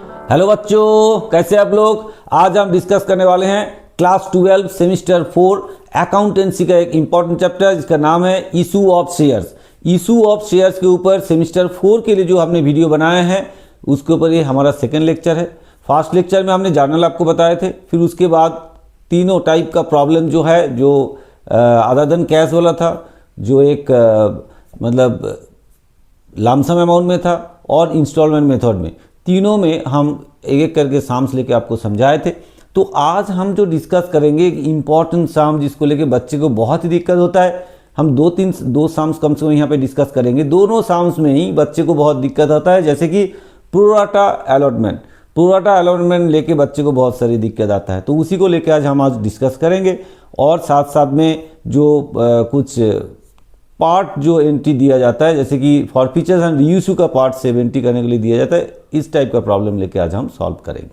Hello बच्चों, कैसे आप लोग। आज हम डिस्कस करने वाले हैं क्लास 12 सेमिस्टर 4 अकाउंटेंसी का एक इंपॉर्टेंट चैप्टर जिसका नाम है issue of shares. Issue of shares के ऊपर सेमिस्टर 4 के लिए जो हमने वीडियो बनाए हैं उसके ऊपर ये हमारा सेकंड लेक्चर है। फर्स्ट लेक्चर में हमने जर्नल आपको बताए थे, फिर उसके बाद तीनों टाइप का प्रॉब्लम जो है, जो अदर देन कैश वाला था, जो एक मतलब लमसम अमाउंट में था, और इंस्टॉलमेंट मेथड में, तीनों में हम एक एक करके साम्स लेके आपको समझाए थे। तो आज हम जो डिस्कस करेंगे एक इम्पॉर्टेंट साम जिसको लेके बच्चे को बहुत ही दिक्कत होता है। हम दो साम्स कम से कम यहाँ पे डिस्कस करेंगे। दोनों साम्स में ही बच्चे को बहुत दिक्कत होता है, जैसे कि प्रोराटा अलॉटमेंट। प्रोराटा अलॉटमेंट लेके बच्चे को बहुत सारी दिक्कत आता है, तो उसी को लेके आज डिस्कस करेंगे। और साथ साथ में जो कुछ पार्ट जो एंट्री दिया जाता है, जैसे कि फॉरफीचर्स एंड रीइश्यू का पार्ट 70 करने के लिए दिया जाता है, इस टाइप का प्रॉब्लम लेके आज हम सॉल्व करेंगे।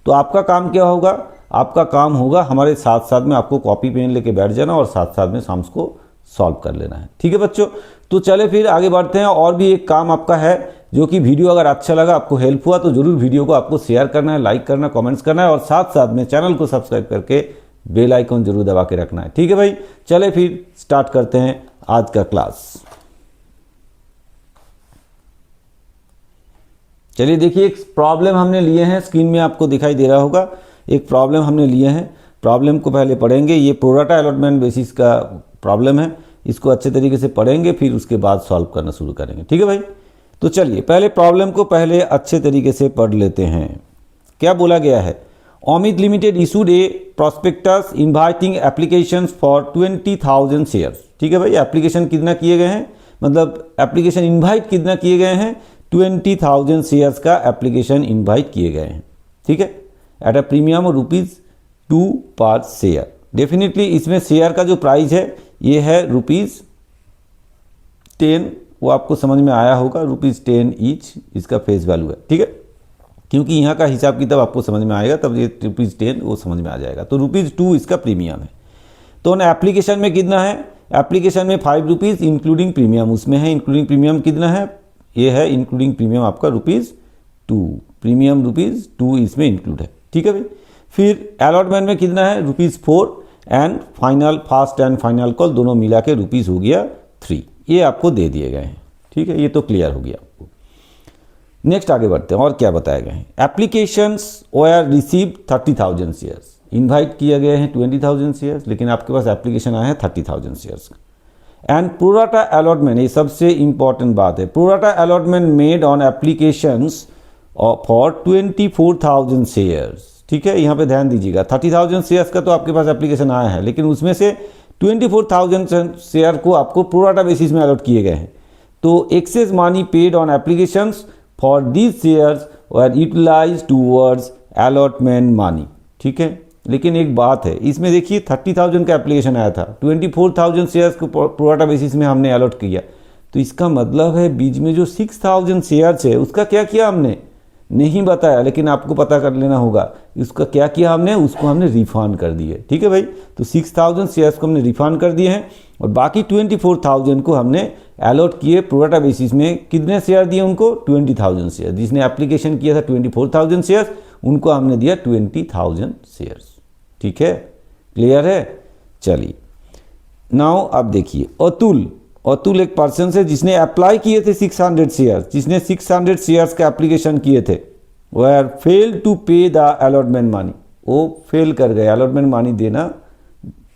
तो आपका काम क्या होगा? आपका काम होगा हमारे साथ साथ में आपको कॉपी पेन लेके बैठ जाना और साथ साथ में साम्स को सॉल्व कर लेना है। ठीक है बच्चों, तो चले फिर आगे बढ़ते हैं। और भी एक काम आपका है, जो कि वीडियो अगर अच्छा लगा, आपको हेल्प हुआ, तो जरूर वीडियो को आपको शेयर करना है, लाइक करना, कमेंट्स करना है, और साथ साथ में चैनल को सब्सक्राइब करके बेल आइकन जरूर दबा के रखना है। ठीक है भाई, चले फिर स्टार्ट करते हैं आज का क्लास। चलिए देखिए, एक प्रॉब्लम हमने लिए हैं, स्क्रीन में आपको दिखाई दे रहा होगा। एक प्रॉब्लम हमने लिए हैं, प्रॉब्लम को पहले पढ़ेंगे। ये प्रोराटा अलॉटमेंट बेसिस का प्रॉब्लम है, इसको अच्छे तरीके से पढ़ेंगे, फिर उसके बाद सॉल्व करना शुरू करेंगे। ठीक है भाई, तो चलिए पहले प्रॉब्लम को पहले अच्छे तरीके से पढ़ लेते हैं। क्या बोला गया है? Amit limited issued A prospectus inviting applications for 20,000 shares. ठीक है भाई, एप्लीकेशन कितना किए गए हैं, मतलब एप्लीकेशन इनवाइट कितना किए गए हैं? 20,000 शेयर्स का एप्लीकेशन इनवाइट किए गए हैं। ठीक है, एट अ प्रीमियम ₹2 पर शेयर। डेफिनेटली इसमें शेयर का जो प्राइस है ये है ₹10, वो आपको समझ में आया होगा, ₹10 ईच इसका फेस वैल्यू है। ठीक है, क्योंकि यहाँ का हिसाब किताब आपको समझ में आएगा, तब ये ₹10 वो समझ में आ जाएगा। तो ₹2 इसका प्रीमियम है। तो ना एप्लीकेशन में कितना है? एप्लीकेशन में ₹5 इंक्लूडिंग प्रीमियम उसमें है। इंक्लूडिंग प्रीमियम कितना है? ये है इंक्लूडिंग प्रीमियम आपका ₹2, प्रीमियम ₹2 इसमें इंक्लूड है। ठीक है भाई, फिर अलॉटमेंट में कितना है? ₹4, and final first and final call दोनों मिला के रुपीज़ हो गया 3। ये आपको दे दिए गए हैं। ठीक है, ये तो क्लियर हो गया आपको। नेक्स्ट आगे बढ़ते हैं, और क्या बताया गया है? एप्लीकेशंस वर रिसीव 30,000 शेयर्स। इनवाइट किया गया है 20,000 शेयर्स, लेकिन आपके पास एप्लीकेशन आया है 30,000 शेयर्स का। एंड प्रोराटा अलॉटमेंट, ये सबसे इंपॉर्टेंट बात है, pro rata allotment made on applications for 24,000 shares. ठीक है, यहाँ पे ध्यान दीजिएगा, 30,000 शेयर्स का तो आपके पास एप्लीकेशन आया है, लेकिन उसमें से 24,000 शेयर को आपको प्रोराटा बेसिस में अलॉट किए गए हैं। तो excess money paid on applications for these shares were utilise towards allotment money. ठीक है, लेकिन एक बात है, इसमें देखिए 30,000 का एप्लीकेशन आया था, 24,000 शेयर्स को प्रोराटा बेसिस में हमने अलॉट किया। तो इसका मतलब है बीच में जो 6,000 शेयर्स है उसका क्या किया हमने? नहीं बताया, लेकिन आपको पता कर लेना होगा। उसका क्या किया हमने? उसको हमने रिफंड कर दिए। ठीक है भाई, तो 6,000 शेयर्स को हमने रिफंड कर दिए हैं, और बाकी 24,000 को हमने अलॉट किए प्रोराटा बेसिस में। कितने शेयर दिए उनको? 20,000 शेयर। जिसने एप्लीकेशन किया था 24,000 शेयर्स, उनको हमने दिया 20,000 शेयर्स। ठीक है, क्लियर है? चलिए नाउ अब देखिए, अतुल एक पर्सन है जिसने अप्लाई किए थे 600 शेयर्स, जिसने 600 शेयर्स का एप्लीकेशन किए थे, वेयर फेल टू पे द अलॉटमेंट मनी। वो फेल कर गए, अलॉटमेंट मनी देना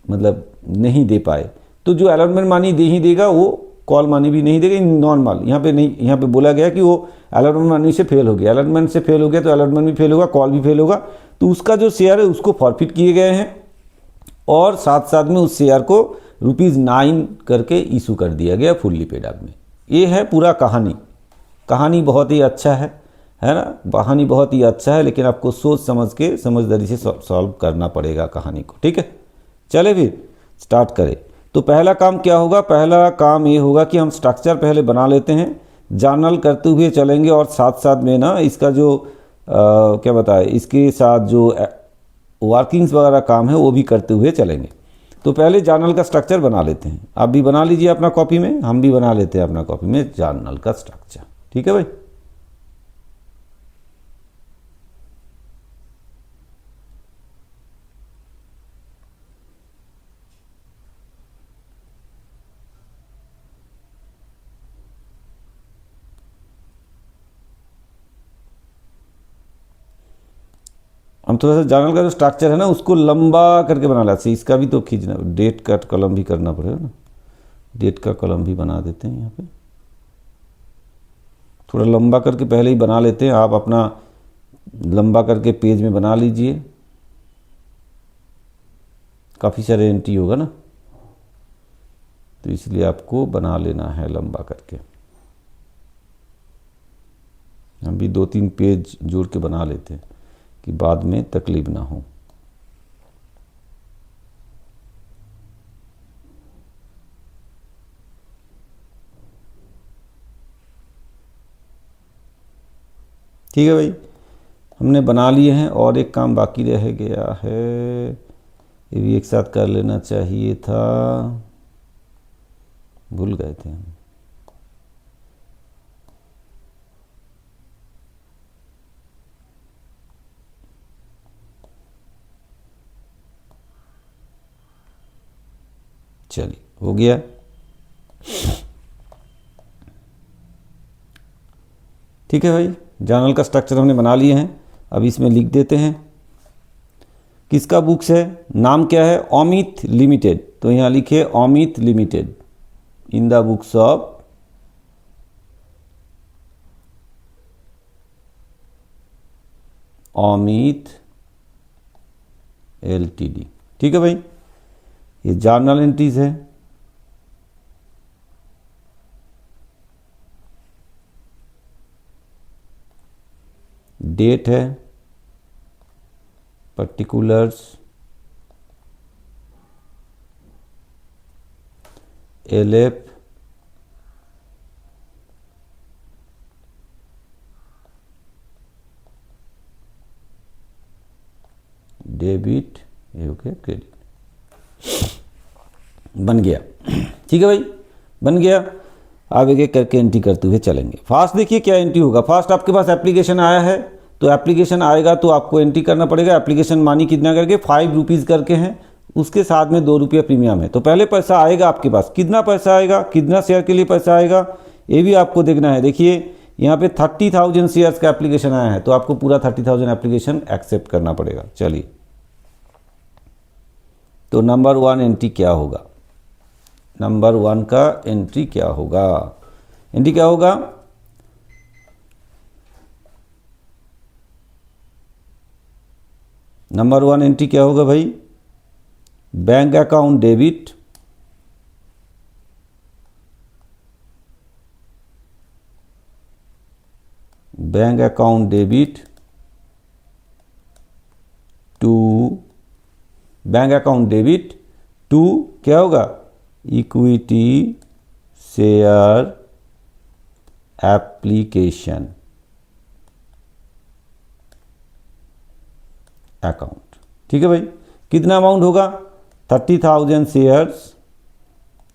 मतलब नहीं दे पाए। तो जो अलॉटमेंट मनी दे ही देगा वो कॉल मनी भी नहीं देगा, नॉर्मल। यहाँ पे नहीं, यहाँ पे बोला गया कि वो अलॉटमेंट मनी से फेल हो गया, अलॉटमेंट से फेल हो गया तो अलॉटमेंट भी फेल होगा, कॉल भी फेल होगा। तो उसका जो शेयर है उसको फॉरफिट किए गए हैं, और साथ साथ में उस शेयर को ₹9 करके इशू कर दिया गया फुल्ली पेड अप में। ये है पूरा कहानी बहुत ही अच्छा है ना, कहानी बहुत ही अच्छा है, लेकिन आपको सोच समझ के समझदारी से सॉल्व करना पड़ेगा कहानी को। ठीक है, चले फिर स्टार्ट करें। तो पहला काम क्या होगा? पहला काम ये होगा कि हम स्ट्रक्चर पहले बना लेते हैं, जर्नल करते हुए चलेंगे, और साथ साथ में ना इसका जो क्या बताए, इसके साथ जो वर्किंग्स वगैरह काम है वो भी करते हुए चलेंगे। तो पहले जर्नल का स्ट्रक्चर बना लेते हैं। आप भी बना लीजिए अपना कॉपी में, हम भी बना लेते हैं अपना कॉपी में जर्नल का स्ट्रक्चर। ठीक है भाई, हम थोड़ा सा जर्नल का जो स्ट्रक्चर है ना उसको लंबा करके बना लेते हैं। इसका भी तो खींचना, डेट का कॉलम भी करना पड़ेगा ना, डेट का कॉलम भी बना देते हैं। यहाँ पे थोड़ा लंबा करके पहले ही बना लेते हैं। आप अपना लंबा करके पेज में बना लीजिए, काफ़ी सारे एंट्री होगा ना, तो इसलिए आपको बना लेना है लंबा करके। हम भी 2-3 पेज जोड़ के बना लेते हैं कि बाद में तकलीफ ना हो। ठीक है भाई, हमने बना लिए हैं और एक काम बाकी रह गया है, ये भी एक साथ कर लेना चाहिए था, भूल गए थे हम। चलिए हो गया। ठीक है भाई, जर्नल का स्ट्रक्चर हमने बना लिए हैं। अब इसमें लिख देते हैं किसका बुक्स है, नाम क्या है, अमित लिमिटेड। तो यहाँ लिखिए Amit limited in the books of Amit LTD. ठीक है भाई, ये जर्नल एंट्रीज है। डेट है, पर्टिकुलर्स, एलएफ, डेबिट, ये हो गया क्रेडिट। बन गया। ठीक है भाई, बन गया। अब एक एक करके एंट्री करते हुए चलेंगे। फास्ट देखिए क्या एंट्री होगा। फास्ट आपके पास एप्लीकेशन आया है, तो एप्लीकेशन आएगा तो आपको एंट्री करना पड़ेगा। एप्लीकेशन मानी कितना करके 5 रुपीज़ करके हैं, उसके साथ में 2 रुपये प्रीमियम है। तो पहले पैसा आएगा आपके पास, कितना पैसा आएगा, कितना शेयर के लिए पैसा आएगा, ये भी आपको देखना है। देखिए यहाँ पे 30,000 शेयर्स का एप्लीकेशन आया है, तो आपको पूरा 30,000 एप्लीकेशन एक्सेप्ट करना पड़ेगा। चलिए, तो नंबर 1 एंट्री क्या होगा, नंबर 1 का एंट्री क्या होगा, एंट्री क्या होगा, नंबर 1 एंट्री क्या होगा भाई, bank account debit, bank account debit to, bank account debit to क्या होगा, इक्विटी शेयर एप्लीकेशन अकाउंट। ठीक है भाई, कितना अमाउंट होगा, 30,000 शेयर्स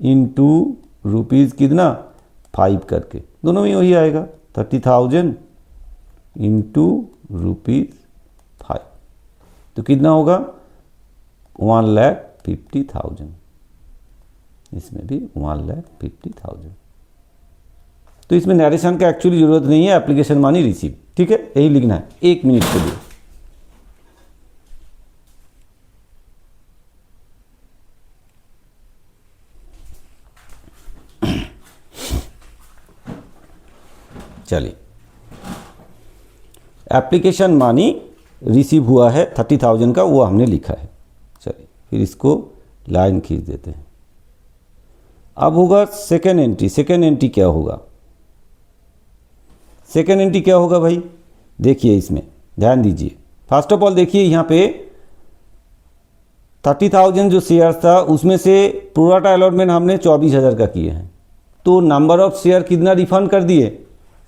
इंटू रुपीज़ कितना 5 करके, दोनों में वही आएगा, 30,000 इंटू ₹5, तो कितना होगा 1,50,000, इसमें भी 1,50,000। तो इसमें नरेशन का एक्चुअली जरूरत नहीं है, एप्लीकेशन मानी रिसीव। ठीक है, यही लिखना है 1 मिनट के लिए। चलिए, एप्लीकेशन मानी रिसीव हुआ है 30,000 का, वो हमने लिखा है। चलिए, फिर इसको लाइन खींच देते हैं। अब होगा सेकेंड एंट्री। सेकेंड एंट्री क्या होगा, सेकेंड एंट्री क्या होगा भाई, देखिए इसमें ध्यान दीजिए। फर्स्ट ऑफ ऑल देखिए यहाँ पे 30,000 जो शेयर था उसमें से प्रोराटा अलॉटमेंट हमने 24,000 का किए हैं, तो नंबर ऑफ शेयर कितना रिफंड कर दिए,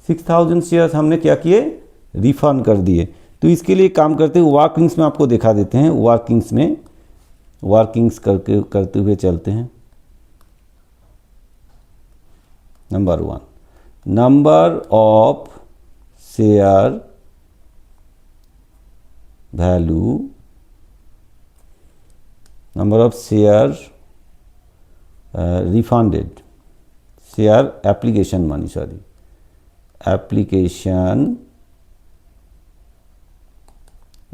6,000 शेयर्स हमने क्या किए, रिफंड कर दिए। तो इसके लिए काम करते हुए वर्किंग्स में आपको दिखा देते हैं। वर्किंग्स में वर्किंग्स करते हुए चलते हैं। Number 1, number of share value, number of share refunded, share application मानी, सॉरी एप्लीकेशन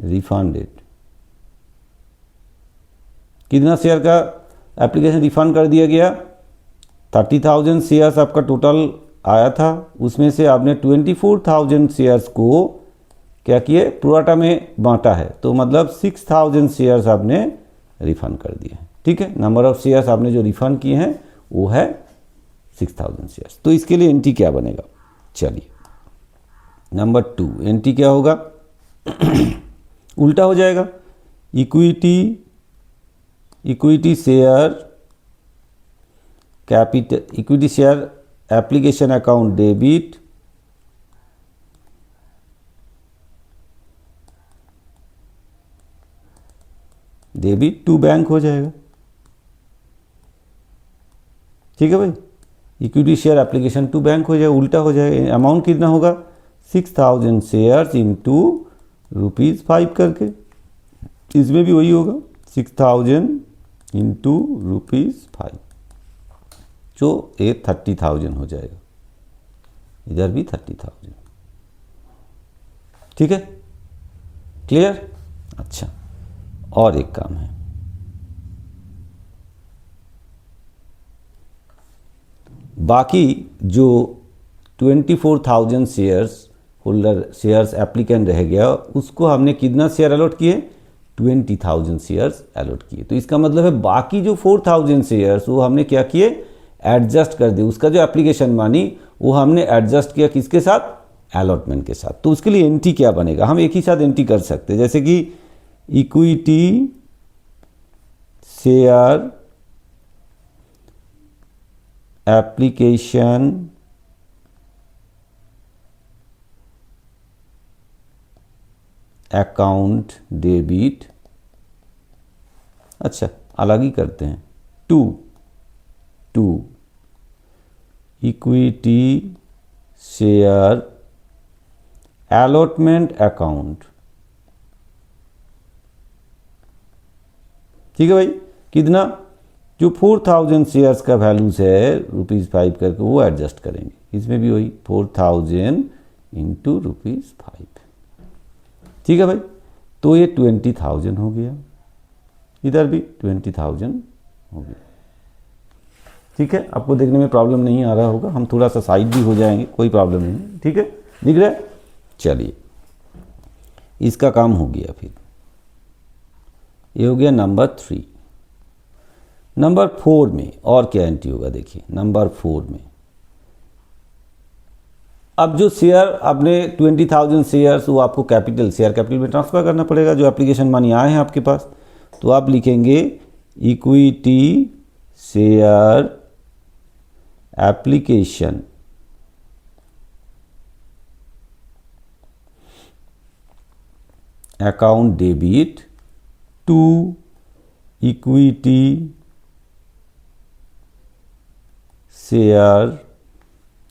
रिफंडेड, कितना शेयर का एप्लीकेशन रिफंड कर दिया गया? 30,000 शेयर्स आपका टोटल आया था, उसमें से आपने 24,000 शेयर्स को क्या किए? प्रोराटा में बांटा है, तो मतलब 6,000 शेयर्स आपने रिफंड कर दिए हैं। ठीक है, नंबर ऑफ शेयर्स आपने जो रिफंड किए हैं वो है 6,000 शेयर्स। तो इसके लिए एंट्री क्या बनेगा? चलिए, नंबर 2 एंट्री क्या होगा? उल्टा हो जाएगा। Equity share capital, equity share application account debit, to bank हो जाएगा। ठीक है भाई, equity share application to bank हो जाएगा, उल्टा हो जाएगा। अमाउंट कितना होगा? 6,000 शेयर्स इंटू ₹5 करके, इसमें भी वही होगा 6,000 इंटू ₹5, जो ये 30,000 हो जाएगा, इधर भी 30,000। ठीक है, क्लियर? अच्छा, और एक काम है, बाकी जो 24,000 शेयर्स होल्डर शेयर्स एप्लीकेंट रह गया, उसको हमने कितना शेयर अलॉट किए? 20,000 शेयर्स अलॉट किए। तो इसका मतलब है बाकी जो 4,000 शेयर्स वो हमने क्या किए? एडजस्ट कर दिए। उसका जो एप्लीकेशन मानी वो हमने एडजस्ट किया किसके साथ? अलॉटमेंट के साथ। तो उसके लिए एंट्री क्या बनेगा? हम एक ही साथ एंट्री कर सकते हैं, जैसे कि equity share application account debit, अच्छा अलग ही करते हैं, to equity share allotment account. ठीक है भाई, कितना? जो 4,000 शेयर्स का वैल्यूज है ₹5 करके, वो एडजस्ट करेंगे। इसमें भी वही 4,000 इंटू ₹5। ठीक है भाई, तो ये 20,000 हो गया, इधर भी 20,000 हो गया। ठीक है, आपको देखने में प्रॉब्लम नहीं आ रहा होगा, हम थोड़ा सा साइड भी हो जाएंगे, कोई प्रॉब्लम नहीं। ठीक है, दिख रहा है? चलिए, इसका काम हो गया। फिर ये हो गया नंबर 3। नंबर 4 में और क्या एंट्री होगा? देखिए, नंबर 4 में अब जो शेयर आपने 20,000 शेयर्स, वो आपको कैपिटल, शेयर कैपिटल में ट्रांसफर करना पड़ेगा, जो एप्लीकेशन मनी आए हैं आपके पास। तो आप लिखेंगे equity share application account debit to equity share,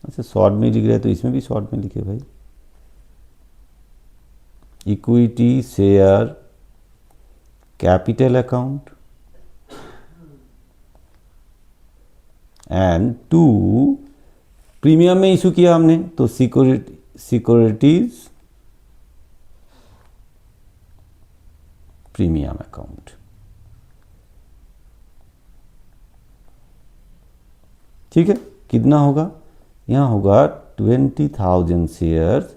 अच्छा शॉर्ट में लिख रहे हैं तो इसमें भी शॉर्ट में लिखे भाई, equity share capital account and to premium में इशू किया हमने, तो सिक्योरिटीज प्रीमियम अकाउंट। ठीक है, कितना होगा? यहाँ होगा 20,000 शेयर्स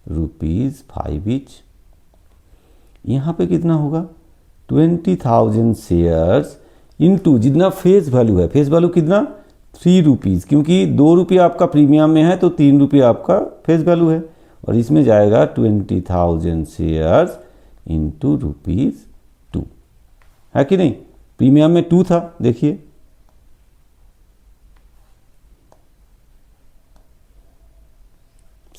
₹5 ईच। यहाँ पे कितना होगा? 20,000 शेयर्स इंटू जितना फेस वैल्यू है, फेस वैल्यू कितना? ₹3, क्योंकि ₹2 आपका प्रीमियम में है तो ₹3 आपका फेस वैल्यू है, और इसमें जाएगा 20,000 शेयर्स इंटू ₹2, है कि नहीं? प्रीमियम में 2 था, देखिए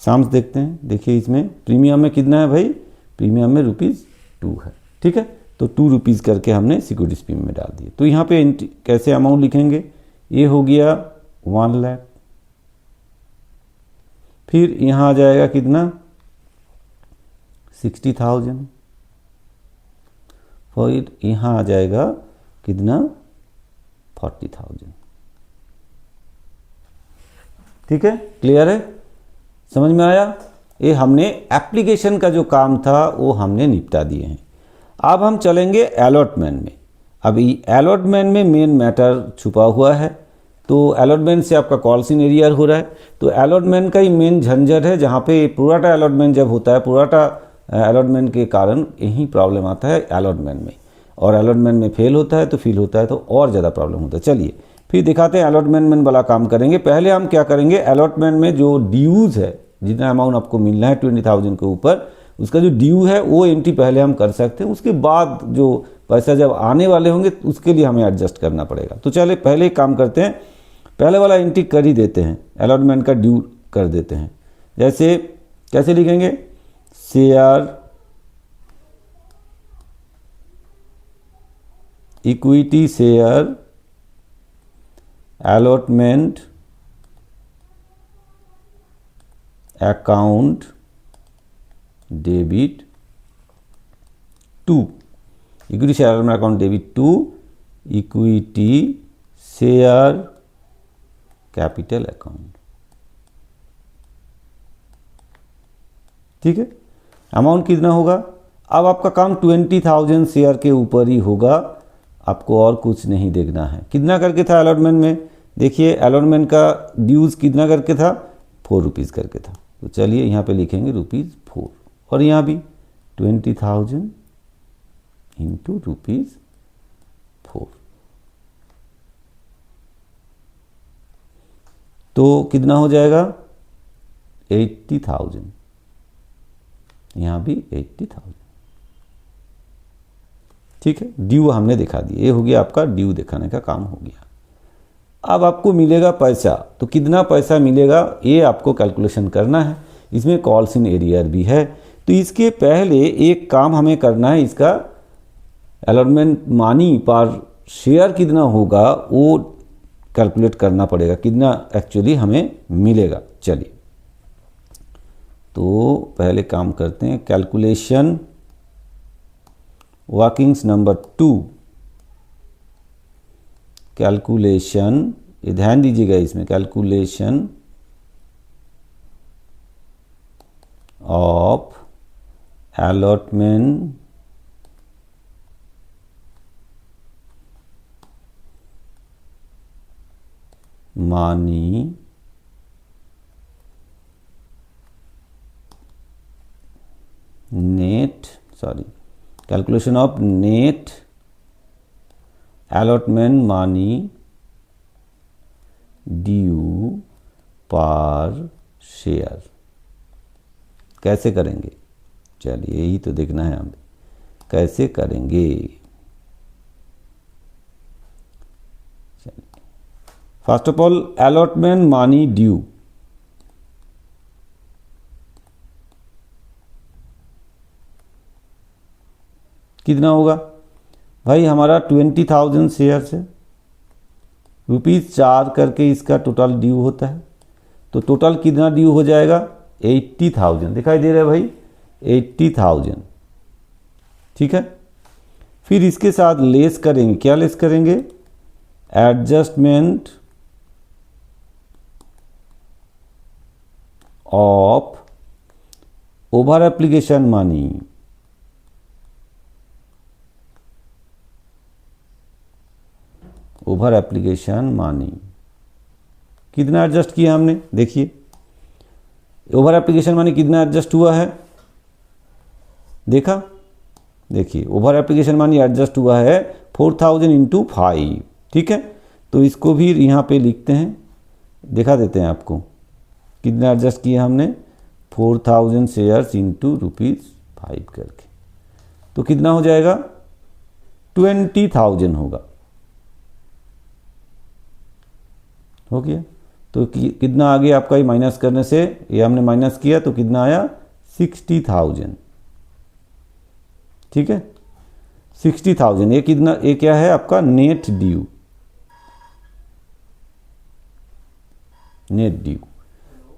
साम्स देखते हैं। देखिए इसमें प्रीमियम में कितना है भाई? प्रीमियम में ₹2 है। ठीक है, तो ₹2 करके हमने सिक्योरिटी प्रीमियम में डाल दिए। तो यहाँ पे कैसे अमाउंट लिखेंगे? ये हो गया 1 लाख, फिर यहाँ आ जाएगा कितना? 60,000, फिर यहाँ आ जाएगा कितना? 40,000। ठीक है, क्लियर है? समझ में आया? ये हमने एप्लीकेशन का जो काम था वो हमने निपटा दिए हैं। अब हम चलेंगे अलॉटमेंट में। अभी अलॉटमेंट में मेन मैटर छुपा हुआ है, तो अलॉटमेंट से आपका कॉल्स इन एरियर हो रहा है, तो अलॉटमेंट का ही मेन झंझट है, जहाँ पे प्रोराटा अलॉटमेंट जब होता है, प्रोराटा अलॉटमेंट के कारण यही प्रॉब्लम आता है अलॉटमेंट में, और अलॉटमेंट में फेल होता है तो और ज़्यादा प्रॉब्लम होता है। चलिए फिर दिखाते हैं अलॉटमेंट में वाला काम करेंगे। पहले हम क्या करेंगे, अलॉटमेंट में जो ड्यूज़ है, जितना अमाउंट आपको मिलना है 20,000 के ऊपर, उसका जो ड्यू है वो एंट्री पहले हम कर सकते हैं। उसके बाद जो पैसा जब आने वाले होंगे उसके लिए हमें एडजस्ट करना पड़ेगा। तो चले पहले एक काम करते हैं, पहले वाला एंट्री कर ही देते हैं, अलॉटमेंट का ड्यू कर देते हैं। जैसे कैसे लिखेंगे, share equity share allotment account debit to, equity share allotment account debit to equity share capital account. ठीक है, अमाउंट कितना होगा, अब आपका काम 20,000 शेयर के ऊपर ही होगा, आपको और कुछ नहीं देखना है। कितना करके था अलॉटमेंट में, देखिए अलॉटमेंट का ड्यूज़ कितना करके था, 4 रुपीज़ करके था। तो चलिए यहाँ पे लिखेंगे ₹4, और यहाँ भी 20,000 इंटू ₹4, तो कितना हो जाएगा 80,000, यहाँ भी 80,000। ठीक है, ड्यू हमने दिखा दिया, ये हो गया आपका ड्यू दिखाने का काम हो गया। अब आपको मिलेगा पैसा, तो कितना पैसा मिलेगा ये आपको कैलकुलेशन करना है। इसमें कॉल्स इन एरियर भी है, तो इसके पहले एक काम हमें करना है, इसका अलॉटमेंट मनी पर शेयर कितना होगा वो कैलकुलेट करना पड़ेगा, कितना एक्चुअली हमें मिलेगा। चलिए तो पहले काम करते हैं, कैलकुलेशन वर्किंग्स नंबर 2, कैलकुलेशन, ये ध्यान दीजिएगा इसमें, calculation of allotment money calculation of net allotment money due पर शेयर कैसे करेंगे। चलिए यही तो देखना है हमें, कैसे करेंगे। First of all allotment money due, कितना होगा भाई, हमारा 20,000 शेयर से ₹4 करके इसका टोटल ड्यू होता है, तो टोटल कितना ड्यू हो जाएगा 80,000, दिखाई दे रहा है भाई 80,000। ठीक है, फिर इसके साथ लेस करेंगे, क्या लेस करेंगे, adjustment of over application money, over application money कितना एडजस्ट किया हमने, देखिए ओवर एप्लीकेशन मनी कितना एडजस्ट हुआ है, देखा, देखिए ओवर एप्लीकेशन मनी एडजस्ट हुआ है 4,000 इंटू 5। ठीक है, तो इसको भी यहाँ पे लिखते हैं, दिखा देते हैं आपको कितना एडजस्ट किया हमने, 4,000 शेयर्स इंटू ₹5 करके, तो कितना हो जाएगा 20,000 होगा, हो गया। तो कितना आ गया आपका, ये माइनस करने से, ये हमने माइनस किया तो कितना आया 60,000। ठीक है, 60,000, ये कितना, ये क्या है आपका नेट ड्यू, नेट ड्यू,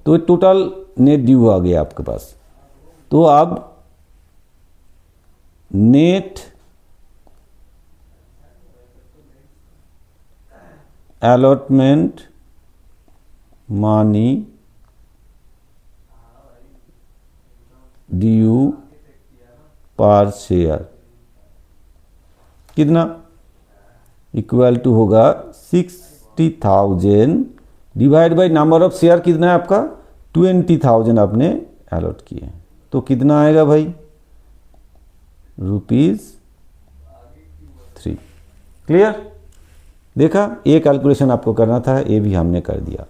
तो टोटल नेट ड्यू आ गया आपके पास। तो अब नेट अलॉटमेंट मनी ड्यू पर शेयर कितना, इक्वल टू होगा 60,000 divide by number of share कितना है आपका 20,000 आपने अलॉट किए, तो कितना आएगा भाई ₹3। क्लियर, देखा, ये कैलकुलेशन आपको करना था, ये भी हमने कर दिया।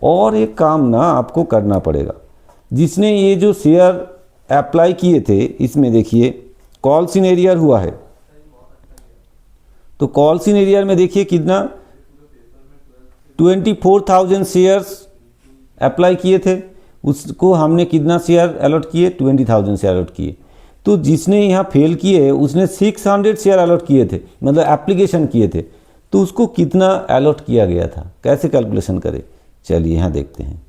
और एक काम ना आपको करना पड़ेगा, जिसने ये जो शेयर अप्लाई किए थे इसमें देखिए कॉल्स इन एरियर हुआ है, तो कॉल्स इन एरियर में देखिए कितना 24,000 शेयर्स अप्लाई किए थे, उसको हमने कितना शेयर अलॉट किए 20,000 शेयर अलॉट किए। तो जिसने यहाँ फेल किए उसने 600 शेयर अलॉट किए थे, मतलब एप्लीकेशन किए थे, तो उसको कितना अलॉट किया गया था, कैसे कैलकुलेशन करें, चलिए यहाँ देखते हैं।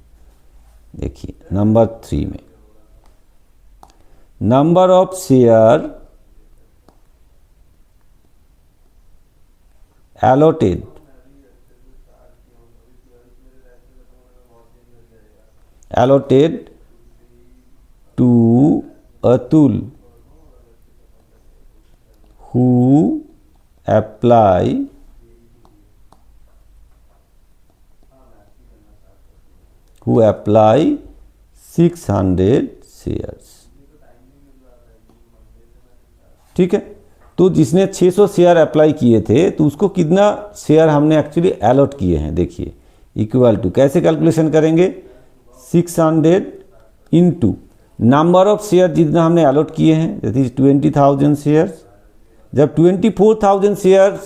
देखिए नंबर 3 में number of share allotted to Atul who apply 600 shares. ठीक है, तो जिसने 600 शेयर अप्लाई किए थे तो उसको कितना शेयर हमने एक्चुअली अलॉट किए हैं, देखिए इक्वल टू, कैसे कैलकुलेशन करेंगे 600 इंटू नंबर ऑफ शेयर जितना हमने अलॉट किए हैं, दैट इज 20,000 शेयर्स। जब 24,000 शेयर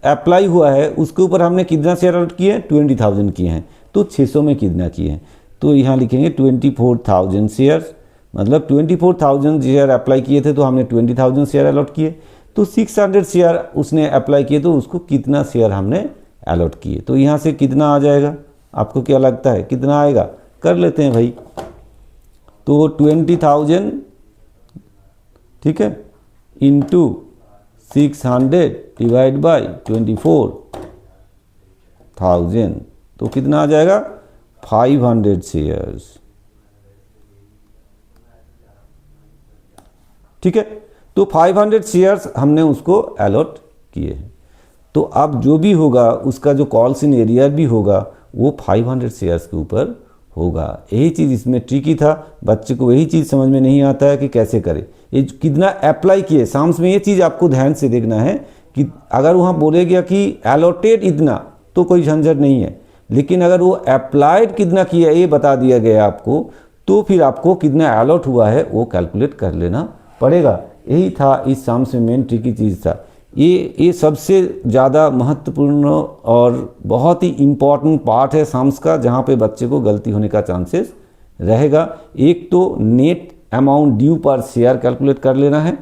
अप्लाई हुआ है उसके ऊपर हमने कितना शेयर अलॉट किए हैं 20,000 किए हैं, तो 600 में कितना किए हैं, तो यहाँ लिखेंगे 24,000 शेयर्स, मतलब 24,000 शेयर अप्लाई किए थे तो हमने 20,000 शेयर अलॉट किए, तो 600 शेयर उसने अप्लाई किए तो उसको कितना शेयर हमने अलॉट किए, तो यहाँ से कितना आ जाएगा, आपको क्या लगता है कितना आएगा, कर लेते हैं भाई। तो 20,000 ठीक है इंटू 600 डिवाइड बाई 24,000, तो कितना आ जाएगा 500 शेयर्स। ठीक है, तो 500 शेयर्स हमने उसको अलॉट किए हैं। तो अब जो भी होगा उसका जो कॉल्स इन एरियर भी होगा वो 500 शेयर्स के ऊपर होगा। यही चीज़ इसमें ट्रिकी था, बच्चे को यही चीज़ समझ में नहीं आता है कि कैसे करे, ये कितना अप्लाई किए। साम्स में ये चीज़ आपको ध्यान से देखना है कि अगर वहाँ बोले गया कि अलॉटेड इतना तो कोई झंझट नहीं है, लेकिन अगर वो अप्लाइड कितना किया ये बता दिया गया आपको, तो फिर आपको कितना अलॉट हुआ है वो कैलकुलेट कर लेना पड़ेगा। यही था इस साम्स में मेन ट्रिकी चीज़ था। ये सबसे ज़्यादा महत्वपूर्ण और बहुत ही इम्पॉर्टेंट पार्ट है साम्स का, जहाँ पे बच्चे को गलती होने का चांसेस रहेगा। एक तो नेट अमाउंट ड्यू पर शेयर कैलकुलेट कर लेना है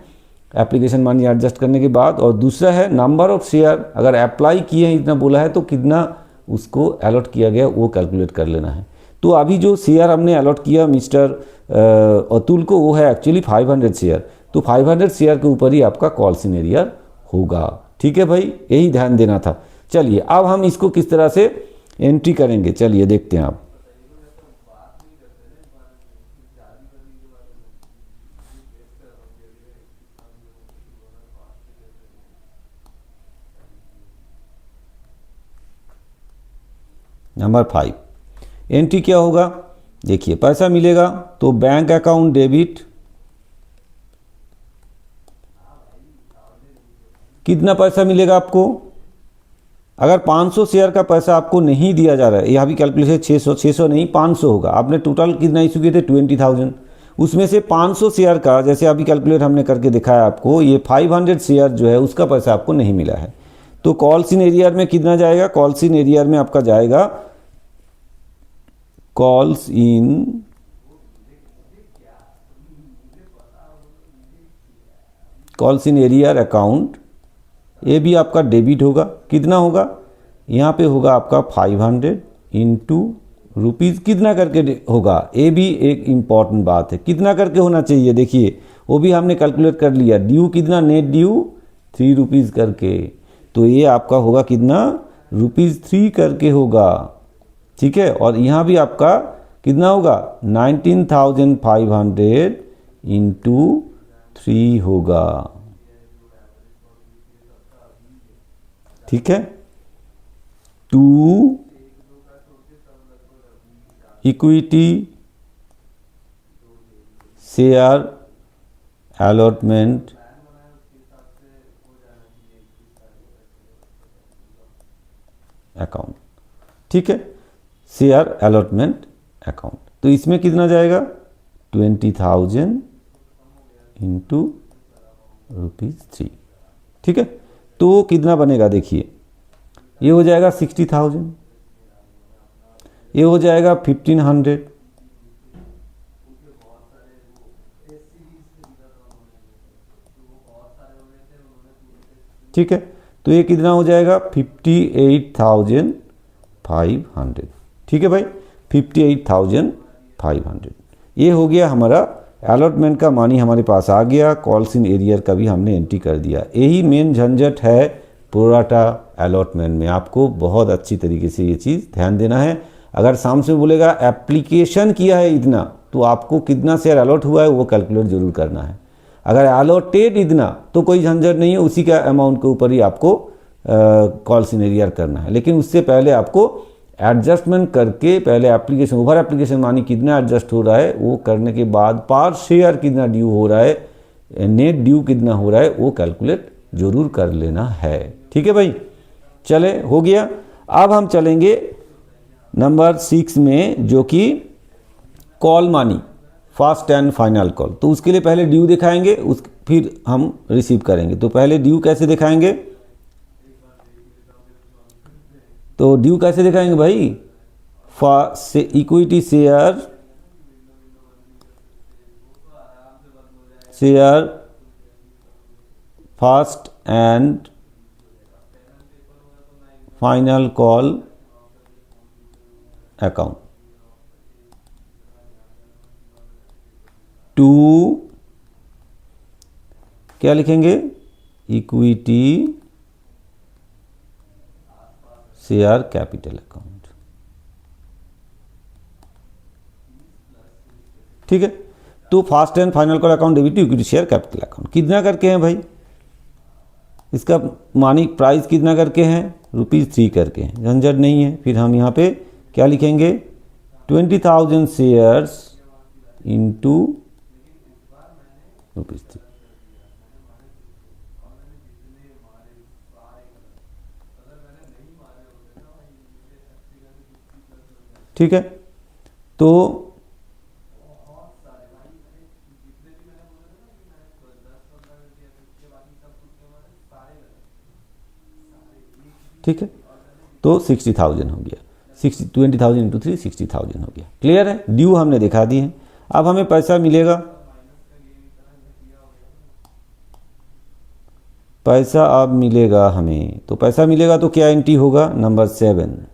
एप्लीकेशन मनी एडजस्ट करने के बाद, और दूसरा है नंबर ऑफ शेयर, अगर अप्लाई किए हैं इतना बोला है तो कितना उसको अलॉट किया गया वो कैलकुलेट कर लेना है। तो अभी जो शेयर हमने अलॉट किया मिस्टर अतुल को वो है एक्चुअली 500 शेयर, तो 500 शेयर के ऊपर ही आपका कॉल्स इन एरियर होगा। ठीक है भाई, यही ध्यान देना था। चलिए अब हम इसको किस तरह से एंट्री करेंगे, चलिए देखते हैं। आप नंबर 5 एंट्री क्या होगा, देखिए पैसा मिलेगा तो बैंक अकाउंट डेबिट, कितना पैसा मिलेगा आपको, अगर 500 शेयर का पैसा आपको नहीं दिया जा रहा है, यहाँ भी कैलकुलेशन 600 नहीं 500 होगा, आपने टोटल कितना इशू किए थे 20,000, उसमें से 500 शेयर का जैसे अभी कैलकुलेट हमने करके दिखाया आपको, ये 500 शेयर जो है उसका पैसा आपको नहीं मिला है, तो कॉल्स इन एरियर में कितना जाएगा, कॉल्स इन एरियर में आपका जाएगा कॉल्स इन एरियर अकाउंट, ये भी आपका डेबिट होगा, कितना होगा यहाँ पे होगा आपका 500 इंटू रुपीज़ कितना करके होगा, ये भी एक इम्पॉर्टेंट बात है, कितना करके होना चाहिए, देखिए वो भी हमने कैलकुलेट कर लिया, ड्यू कितना, नेट ड्यू 3 रुपीज़ करके, तो ये आपका होगा कितना ₹3 करके होगा। ठीक है, और यहाँ भी आपका कितना होगा 19,500 इंटू 3 होगा। ठीक है, 2 इक्विटी शेयर अलॉटमेंट अकाउंट। ठीक है, शेयर अलॉटमेंट अकाउंट। तो इसमें कितना जाएगा 20,000 इंटू ₹3। ठीक है, तो कितना बनेगा देखिए, ये हो जाएगा 60,000, ये हो जाएगा 1500, ठीक है, तो ये कितना हो जाएगा 58,500। ठीक है भाई, 58,500 ये हो गया हमारा अलॉटमेंट का मानी हमारे पास आ गया। कॉल्स इन एरियर का भी हमने एंट्री कर दिया। यही मेन झंझट है प्रोराटा अलॉटमेंट में। आपको बहुत अच्छी तरीके से ये चीज़ ध्यान देना है। अगर सामने से बोलेगा एप्लीकेशन किया है इतना, तो आपको कितना शेयर अलॉट हुआ है वो कैलकुलेट जरूर करना है। अगर अलॉटेड इतना तो कोई झंझट नहीं है, उसी का अमाउंट के ऊपर ही आपको कॉल्स इन एरियर करना है। लेकिन उससे पहले आपको एडजस्टमेंट करके पहले एप्लीकेशन, ओवर एप्लीकेशन मानी कितना एडजस्ट हो रहा है वो करने के बाद पर शेयर कितना ड्यू हो रहा है, नेट ड्यू कितना हो रहा है वो कैलकुलेट जरूर कर लेना है। ठीक है भाई, चले हो गया। अब हम चलेंगे नंबर 6 में, जो कि कॉल मानी फर्स्ट एंड फाइनल कॉल। तो उसके लिए पहले ड्यू दिखाएंगे, फिर हम रिसीव करेंगे। तो पहले ड्यू कैसे दिखाएंगे, तो ड्यू कैसे दिखाएंगे भाई, equity share first and final call account to, क्या लिखेंगे, इक्विटी शेयर कैपिटल अकाउंट। ठीक है, तो first and final call account debit to equity share capital account कितना करके हैं भाई, इसका मानी प्राइस कितना करके हैं, ₹3 करके हैं, झंझट नहीं है। फिर हम यहाँ पे क्या लिखेंगे, 20,000 शेयर्स इंटू ₹3। ठीक है, तो ठीक है, तो 60,000 हो गया। 20,000 इंटू 3 60,000 हो गया। क्लियर है, ड्यू हमने दिखा दी है। अब हमें पैसा मिलेगा, पैसा अब मिलेगा हमें, तो पैसा मिलेगा तो क्या एंट्री होगा, नंबर 7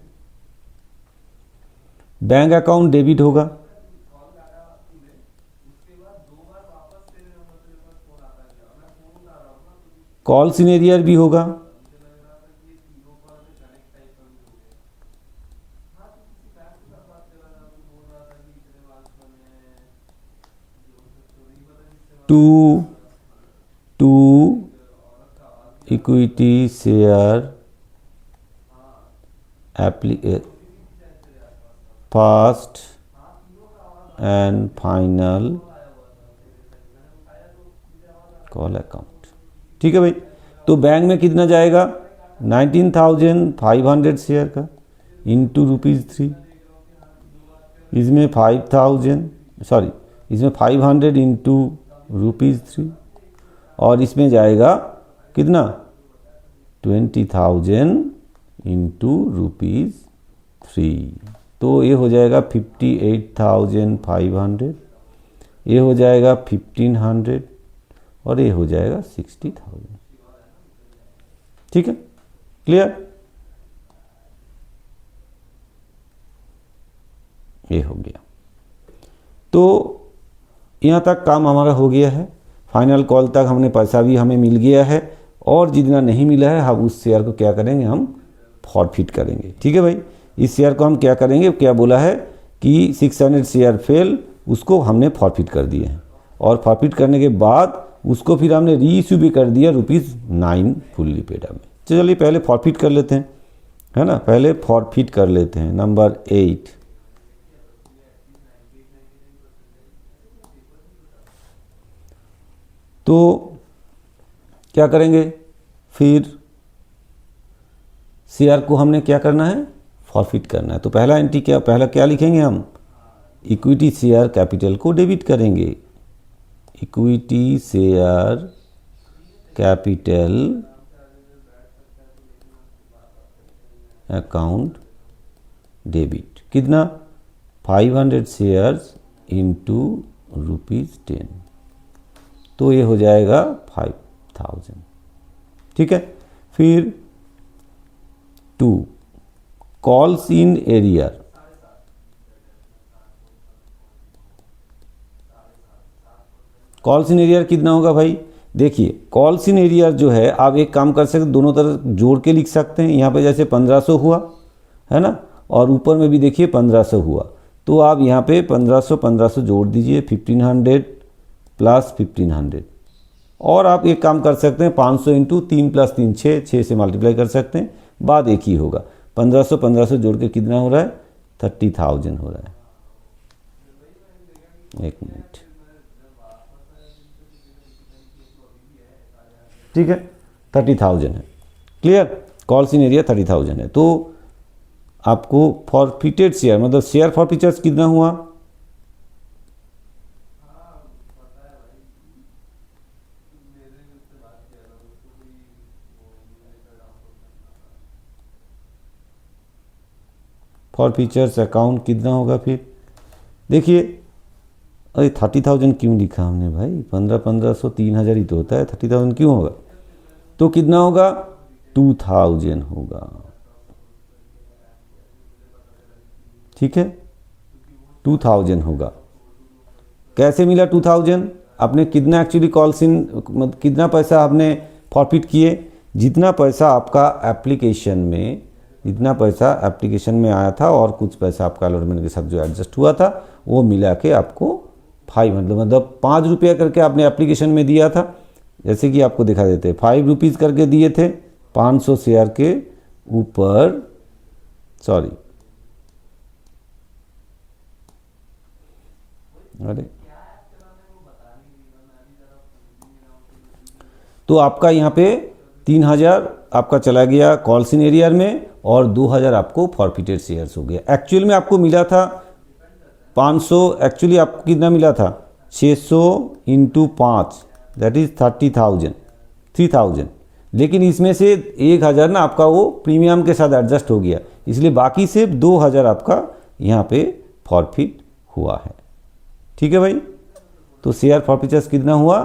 बैंक अकाउंट डेबिट होगा, कॉल्स इन एरियर भी होगा, to equity share first and final call account. ठीक है भाई, तो बैंक में कितना जाएगा, 19,500 शेयर का इंटू ₹3, इसमें 500 इंटू ₹3, और इसमें जाएगा कितना 20,000 इंटू ₹3। तो ये हो जाएगा 58,500, ये हो जाएगा 1,500 और ये हो जाएगा 60,000। ठीक है, क्लियर, ये हो गया। तो यहाँ तक काम हमारा हो गया है। फाइनल कॉल तक हमने पैसा भी हमें मिल गया है, और जितना नहीं मिला है हम उस शेयर को क्या करेंगे, हम फॉरफिट करेंगे। ठीक है भाई, इस शेयर को हम क्या करेंगे, क्या बोला है कि 600 शेयर फेल, उसको हमने फॉरफिट कर दिए हैं। और फॉरफिट करने के बाद उसको फिर हमने री इश्यू भी कर दिया ₹9 फुल्ली पेड में। चलिए पहले फॉरफिट कर लेते हैं, है ना, पहले फॉरफिट कर लेते हैं। नंबर 8, तो क्या करेंगे, फिर शेयर को हमने क्या करना है, फॉरफिट करना है। तो पहला एंट्री क्या, पहला क्या लिखेंगे हम, इक्विटी शेयर कैपिटल को डेबिट करेंगे। Equity share capital account debit, कितना, 500 शेयर्स इंटू ₹10, तो ये हो जाएगा 5000। ठीक है। फिर 2, calls in arrear, calls in arrear कितना होगा भाई, देखिए कॉल्स इन एरियर जो है आप एक काम कर सकते, दोनों तरफ जोड़ के लिख सकते हैं। यहाँ पे जैसे 1500 हुआ है ना, और ऊपर में भी देखिए 1500 हुआ, तो आप यहाँ पे 1500 जोड़ दीजिए, 1500 प्लस 1500, और आप एक काम कर सकते हैं 500 इंटू 3 + 3 6 से मल्टीप्लाई कर सकते हैं, बाद एक ही होगा। 1500 जोड़ के कितना हो रहा है, 30,000 हो रहा है। एक मिनट, ठीक है, 30,000 है। क्लियर, कॉल्स इन एरिया 30,000 है। तो आपको फॉरफिटेड शेयर मतलब शेयर फॉरफिचर्स कितना हुआ, फॉरफिचर्स अकाउंट कितना होगा, फिर देखिए, अरे 30,000 क्यों लिखा हमने भाई, 1500 3,000 ही तो होता है, 30,000 क्यों होगा, तो कितना होगा, 2,000 होगा। ठीक है, 2,000 होगा। कैसे मिला 2,000, आपने कितना एक्चुअली कॉल्स इन, मतलब कितना पैसा आपने फॉरफिट किए, जितना पैसा आपका एप्लीकेशन में, जितना पैसा एप्लीकेशन में आया था और कुछ पैसा आपका अलॉटमेंट के साथ जो एडजस्ट हुआ था, वो मिला के आपको 500 मतलब 5 रुपया करके आपने एप्लीकेशन में दिया था। जैसे कि आपको दिखा देते हैं, 5 रुपीज़ करके दिए थे 500 शेयर के ऊपर, सॉरी, अरे तो आपका यहाँ पे 3,000 आपका चला गया कॉल्स इन एरियर में, और 2,000 आपको फॉरफिटेड शेयर्स हो गया। एक्चुअल में आपको मिला था 500, एक्चुअली आपको कितना मिला था, 600 इंटू 5 दैट इज 3,000, लेकिन इसमें से 1,000 ना आपका वो प्रीमियम के साथ एडजस्ट हो गया, इसलिए बाकी से 2,000 आपका यहाँ पे फॉरफिट हुआ है। ठीक है भाई, तो शेयर फॉरफिचर्स कितना हुआ,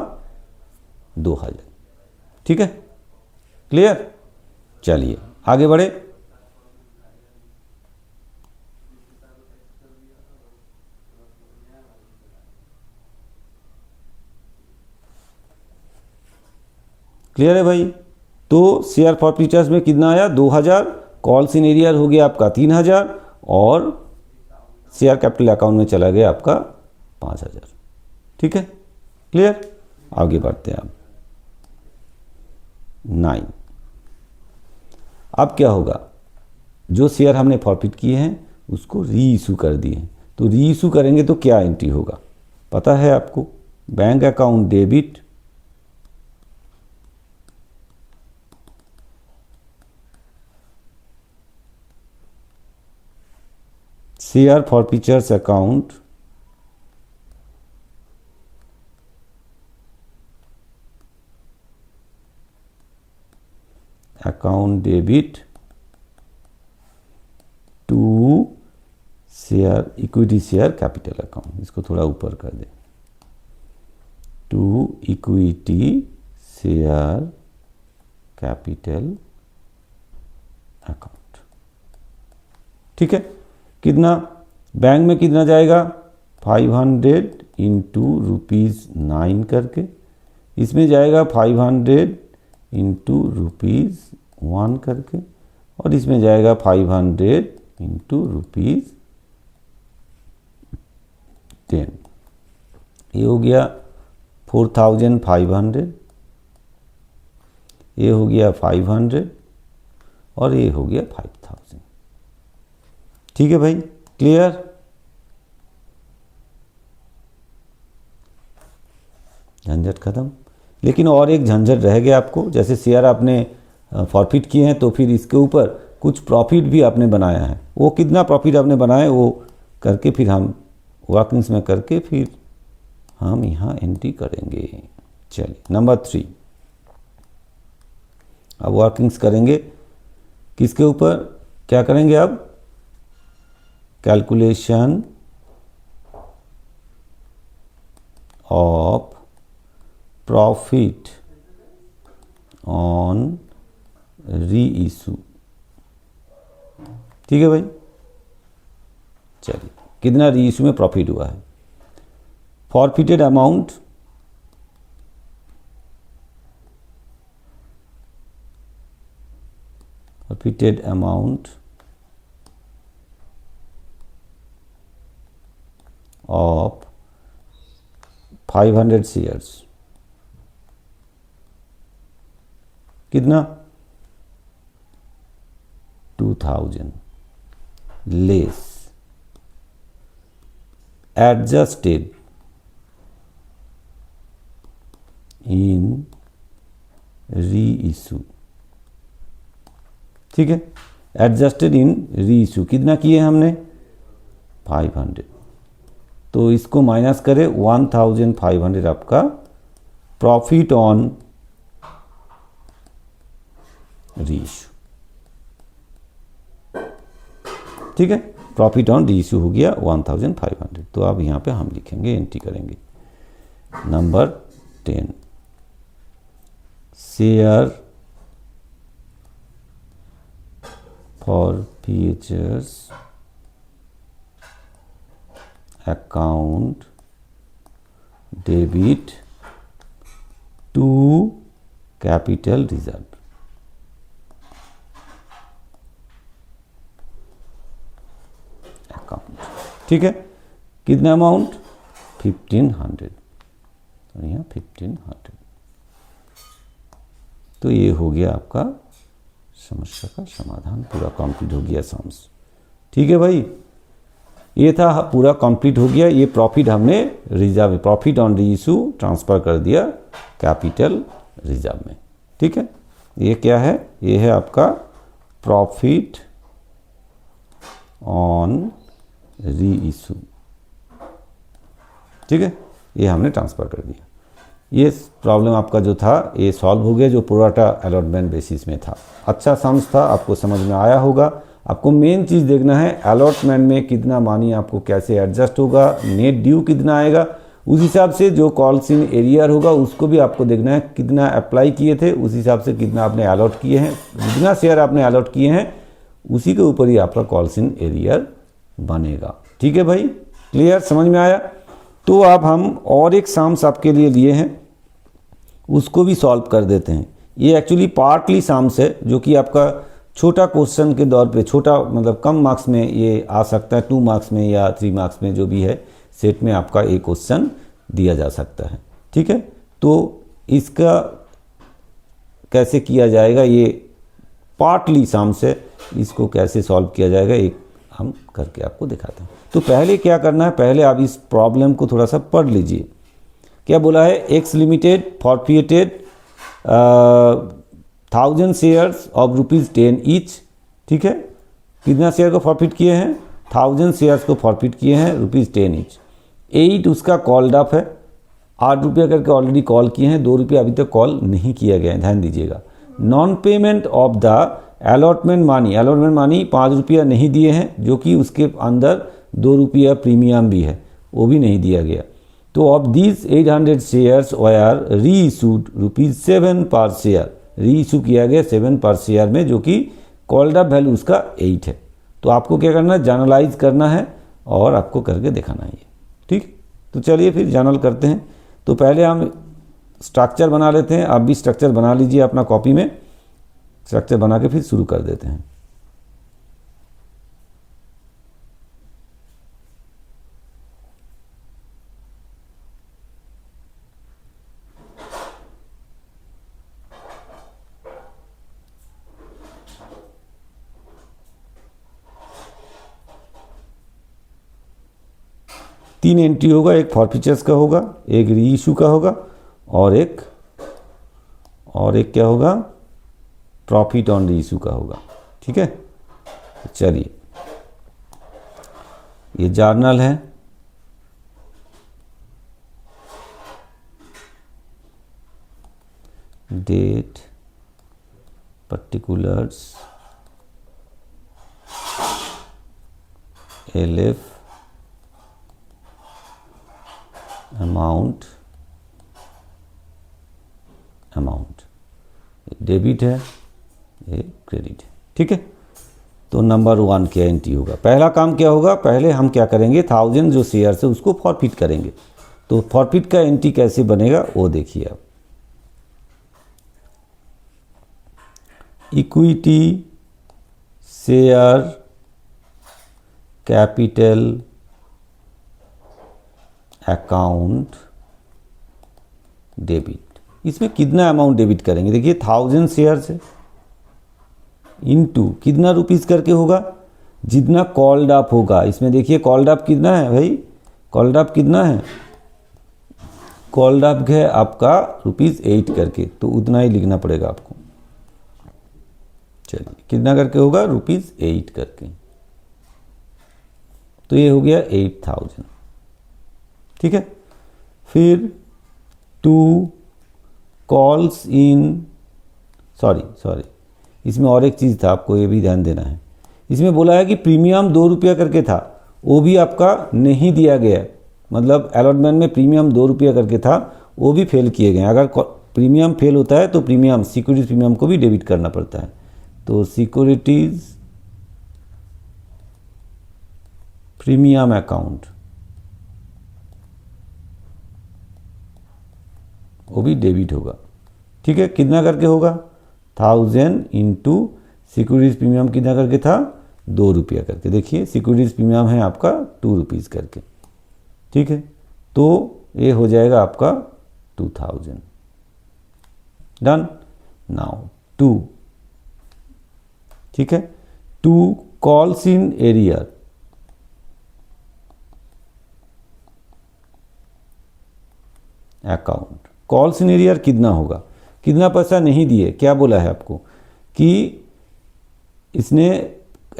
2,000। ठीक है, क्लियर, चलिए आगे बढ़े। क्लियर है भाई, तो शेयर फॉरफिचर्स में कितना आया, 2,000, कॉल्स इन एरियर हो गया आपका 3,000, और शेयर कैपिटल अकाउंट में चला गया आपका 5,000। ठीक है, क्लियर, आगे बढ़ते हैं। अब 9, अब क्या होगा, जो शेयर हमने फॉरफिट किए हैं उसको री इशू कर दिए हैं, तो री इशू करेंगे तो क्या एंट्री होगा, पता है आपको, bank account debit, share forfeitures account, account debit to share equity share capital account, इसको थोड़ा ऊपर कर दें, to equity share capital account. ठीक है, कितना, बैंक में कितना जाएगा, 500 इंटू ₹9 करके, इसमें जाएगा 500 इंटू ₹1 करके, और इसमें जाएगा 500 इंटू ₹10। ये हो गया 4500, ये हो गया 500 और ये हो गया 5000। ठीक है भाई, क्लियर। झंझट खत्म। लेकिन और एक झंझट रह गया आपको, जैसे शेयर आपने फॉरफिट किए हैं तो फिर इसके ऊपर कुछ प्रॉफिट भी आपने बनाया है। वो कितना प्रॉफिट आपने बनाया वो करके फिर हम वर्किंग्स में करके फिर हम यहाँ एंट्री करेंगे। चलिए नंबर 3, अब वर्किंग्स करेंगे किसके ऊपर, क्या करेंगे अब, कैलकुलेशन ऑफ प्रॉफिट ऑन री इशू। ठीक है भाई, चलिए कितना री इशू में प्रॉफिट हुआ है। फॉरफिटेड अमाउंट ऑफ 500 शेयर्स, कितना, 2000 लेस एडजस्टेड इन री इशू। ठीक है, एडजस्टेड इन री इशू कितना किए हमने, 500। तो इसको माइनस करें, 1500 आपका प्रॉफिट ऑन री इशू। ठीक है, प्रॉफिट ऑन री इशू हो गया 1500। तो अब यहाँ पे हम लिखेंगे, एंट्री करेंगे number 10, share forfeitures account debit to capital reserve। Account, ठीक है, कितना अमाउंट, 1500 और यहाँ 1500। तो ये हो गया आपका समस्या का समाधान, पूरा कंप्लीट हो गया सम्स। ठीक है भाई, ये था पूरा कंप्लीट हो गया। ये प्रॉफिट हमने रिजर्व, प्रॉफिट ऑन री इशू ट्रांसफर कर दिया कैपिटल रिजर्व में। ठीक है, ये क्या है, ये है आपका प्रॉफिट ऑन री इशू। ठीक है, ये हमने ट्रांसफर कर दिया। ये प्रॉब्लम आपका जो था ये सॉल्व हो गया, जो प्रोराटा अलॉटमेंट बेसिस में था। अच्छा सम्स था, आपको समझ में आया होगा। आपको मेन चीज़ देखना है अलॉटमेंट में कितना मानी आपको कैसे एडजस्ट होगा, नेट ड्यू कितना आएगा, उस हिसाब से जो कॉल्स इन एरियर होगा उसको भी आपको देखना है, कितना अप्लाई किए थे उस हिसाब से कितना आपने अलॉट किए हैं, जितना शेयर आपने अलॉट किए हैं उसी के ऊपर ही आपका कॉल्स इन एरियर बनेगा। ठीक है भाई, क्लियर, समझ में आया। तो अब हम और एक सम्स आपके लिए लिए हैं, उसको भी सॉल्व कर देते हैं। ये एक्चुअली पार्टली सम्स है, जो कि आपका छोटा क्वेश्चन के दौर पे, छोटा मतलब कम मार्क्स में ये आ सकता है, 2 मार्क्स में या 3 मार्क्स में, जो भी है सेट में आपका एक क्वेश्चन दिया जा सकता है। ठीक है, तो इसका कैसे किया जाएगा, ये पार्टली सम्स है, इसको कैसे सॉल्व किया जाएगा एक हम करके आपको दिखाते हैं। तो पहले क्या करना है, पहले आप इस प्रॉब्लम को थोड़ा सा पढ़ लीजिए। क्या बोला है, x limited forfeited 1000 shares of ₹10 each. ठीक है, कितना शेयर को फॉरफिट किए हैं, 1000 शेयर्स को फॉरफिट किए हैं ₹10 ईच। 8 उसका कॉल्ड अप है, 8 रुपया करके ऑलरेडी कॉल किए हैं, 2 रुपये अभी तक कॉल नहीं किया गया है, ध्यान दीजिएगा। Non payment of the allotment मानी, अलॉटमेंट मानी 5 रुपया नहीं दिए हैं, जो कि उसके अंदर 2 रुपया प्रीमियम भी है, वो भी नहीं दिया गया। तो ऑफ दीज 800 शेयर्स वायर री इशूड ₹7 पर शेयर, री इशू किया गया 7 पर शेयर में, जो कि कॉल्ड अप वैल्यू उसका 8 है। तो आपको क्या करना है, जर्नलाइज करना है और आपको करके दिखाना है ये। ठीक, तो चलिए फिर जर्नल करते हैं। तो पहले हम स्ट्रक्चर बना लेते हैं, आप भी स्ट्रक्चर बना लीजिए अपना कॉपी में, स्ट्रक्चर बना के फिर शुरू कर देते हैं। 3 एंट्री होगा, एक फॉरफीचर्स का होगा, एक री इशू का होगा और एक क्या होगा, प्रॉफिट ऑन री इशू का होगा। ठीक है, चलिए ये जर्नल है, date, particulars, LF, amount, debit है, ये क्रेडिट है। ठीक है, तो नंबर 1 क्या एंट्री होगा। पहला काम क्या होगा, पहले हम क्या करेंगे, 1000 जो शेयर है उसको फॉरफिट करेंगे। तो फॉरफिट का एंट्री कैसे बनेगा वो देखिए आप। Equity share capital account debit, इसमें कितना अमाउंट डेबिट करेंगे, देखिए 1000 शेयर से इनटू कितना रुपीस करके होगा, जितना कॉल्ड अप होगा। इसमें देखिए कॉल्ड अप कितना है भाई, कॉल्ड अप कितना है, कॉल्ड अप है आपका ₹8 करके, तो उतना ही लिखना पड़ेगा आपको। चलिए कितना करके होगा, ₹8 करके, तो ये हो गया 8000। ठीक है, फिर 2 कॉल्स इन, सॉरी इसमें और एक चीज़ था, आपको ये भी ध्यान देना है। इसमें बोला है कि प्रीमियम ₹2 करके था, वो भी आपका नहीं दिया गया, मतलब अलॉटमेंट में प्रीमियम ₹2 करके था, वो भी फेल किए गए। अगर प्रीमियम फेल होता है तो प्रीमियम, सिक्योरिटीज प्रीमियम को भी डेबिट करना पड़ता है। तो सिक्योरिटीज प्रीमियम अकाउंट वो भी डेबिट होगा। ठीक है, कितना करके होगा, 1000 इंटू सिक्योरिटीज प्रीमियम कितना करके था, ₹2 करके। देखिए सिक्योरिटीज प्रीमियम है आपका ₹2 करके। ठीक है, तो ये हो जाएगा आपका 2000। डन। नाउ 2, ठीक है, 2 calls in arrear, account, calls in arrear कितना होगा, कितना पैसा नहीं दिए, क्या बोला है आपको कि इसने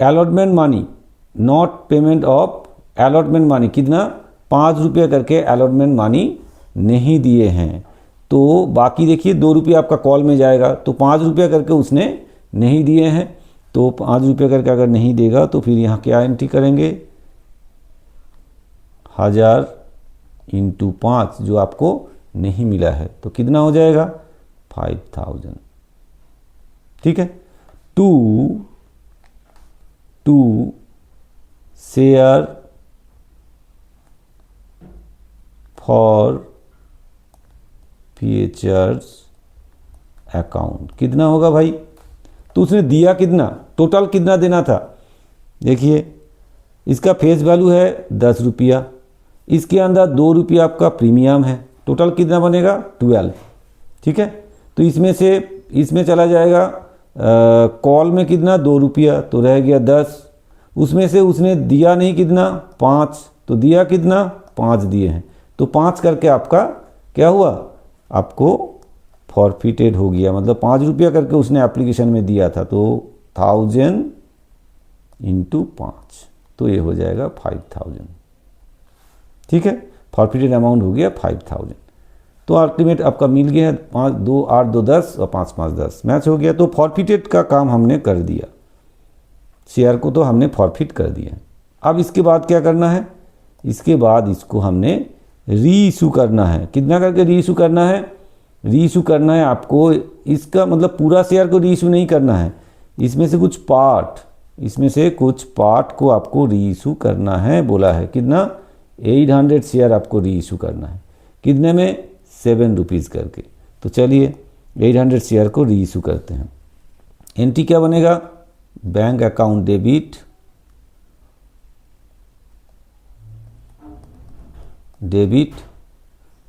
allotment money, not payment of allotment money, कितना ₹5 करके अलॉटमेंट मनी नहीं दिए हैं। तो बाकी देखिए ₹2 आपका कॉल में जाएगा, तो ₹5 करके उसने नहीं दिए हैं। तो ₹5 करके अगर नहीं देगा तो फिर यहाँ क्या एंट्री करेंगे, 1000 इंटू 5 जो आपको नहीं मिला है, तो कितना हो जाएगा 5000। ठीक है, 2 शेयर फॉर फीचर्स अकाउंट, कितना होगा भाई, तो उसने दिया कितना, टोटल कितना देना था, देखिए इसका फेस वैल्यू है ₹10, इसके अंदर ₹2 आपका प्रीमियम है, टोटल कितना बनेगा 12। ठीक है, तो इसमें चला जाएगा कॉल में कितना ₹2, तो रह गया 10, उसमें से उसने दिया नहीं कितना 5, तो दिया कितना 5 दिए हैं, तो 5 करके आपका क्या हुआ, आपको फॉरफिटेड हो गया, मतलब ₹5 करके उसने एप्लीकेशन में दिया था, तो 1000 इंटू 5, तो ये हो जाएगा 5000। ठीक है, फॉरफिटेड अमाउंट हो गया 5000। तो अल्टीमेट आपका मिल गया है 5, 2, 8, 2, 10 और 5, 5, 10 मैच हो गया। तो फॉरफिटेड का काम हमने कर दिया, शेयर को तो हमने फॉरफिट कर दिया। अब इसके बाद क्या करना है, इसके बाद इसको हमने री इशू करना है। कितना करके री इशू करना है, री इशू करना है आपको, इसका मतलब पूरा शेयर को री इशू नहीं करना है, इसमें से कुछ पार्ट को आपको री इशू करना है। बोला है कितना, 800 शेयर आपको री इशू करना है, कितने में, ₹7 करके। तो चलिए 800 शेयर को री इशू करते हैं। एंट्री क्या बनेगा, बैंक अकाउंट डेबिट